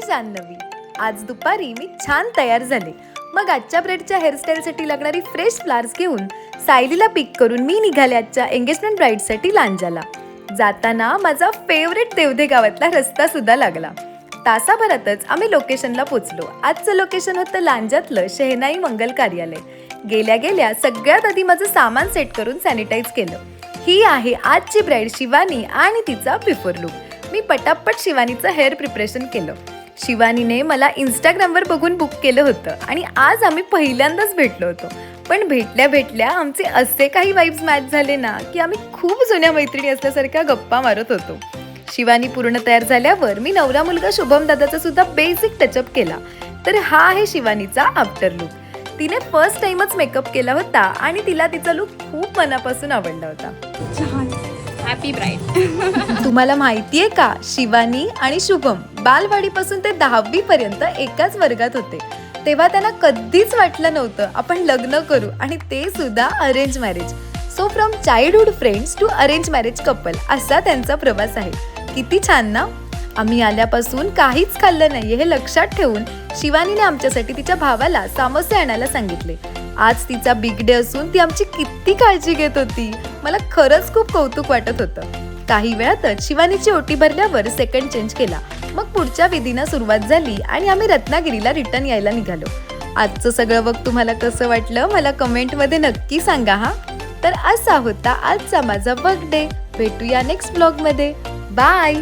जान्हवी. आज दुपारी मी छान तयार झाले. मग आजच्या ब्राईडच्या हेअरस्टाईलसाठी लागणारी फ्रेश फ्लावर्स घेऊन सायलीला पिक करून मी निघाले आजच्या एंगेजमेंट ब्राईडसाठी लांजाला. जाताना माझा फेवरेट देवधे गावातला रस्ता सुद्धा लागला. तासाभरातच आम्ही लोकेशनला पोचलो. आजचं लोकेशन होतं लांजातलं शहनाई मंगल कार्यालय. गेल्या गेल्या सगळ्यात आधी माझं सामान सेट करून सॅनिटाईज केलं. ही आहे आजची ब्राईड शिवानी आणि तिचा बिफोर लुक. मी पटापट शिवानीचं हेअर प्रिपरेशन केलं. शिवानीने मला इंस्टाग्रामवर बघून बुक केलं होतं आणि आज आम्ही पहिल्यांदाच भेटलो होतो. पण भेटल्या भेटल्या आमचे असे काही वाइब्स मॅच झाले ना की आम्ही खूप जुन्या मैत्रिणी असल्यासारख्या गप्पा मारत होतो. शिवानी पूर्ण तयार झाल्यावर मी नवरा मुलगा शुभम दादाचा सुद्धा बेसिक टचअप केला. तर हा आहे शिवानीचा आफ्टर लुक. तिने फर्स्ट टाइमच मेकअप केला होता आणि तिला तिचा लुक खूप मनापासून आवडला होता. Happy bride. तुम्हाला माहितीये का, शिवानी आणि शुभम बालवाडीपासून ते 10वी पर्यंत एकाच वर्गात होते. तेव्हा त्यांना कधीच वाटलं नव्हतं आपण लग्न करू, आणि ते सुद्धा arrange marriage. So from childhood friends to arrange marriage couple असा त्यांचा प्रवास आहे. किती छान ना. आम्ही आल्यापासून काहीच खाल्लं नाहीये हे लक्षात ठेवून शिवानीने आमच्यासाठी तिच्या भावाला समोसे आणायला सांगितले. आज तिचा बिग डे असून ती आमची किती काळजी घेत होती. मला खरंच खूप कौतुक वाटत होतं. काही वेळातच शिवानीची ओटी भरल्यावर सेकंड चेंज केला. मग पुढच्या विधींना सुरुवात झाली आणि आम्ही रत्नागिरीला रिटर्न यायला निघालो. आजचं सगळं बघ तुम्हाला कसं वाटलं मला कमेंटमध्ये नक्की सांगा हा. तर असा होता आजचा माझा बर्थडे. भेटूया नेक्स्ट ब्लॉगमध्ये. बाय.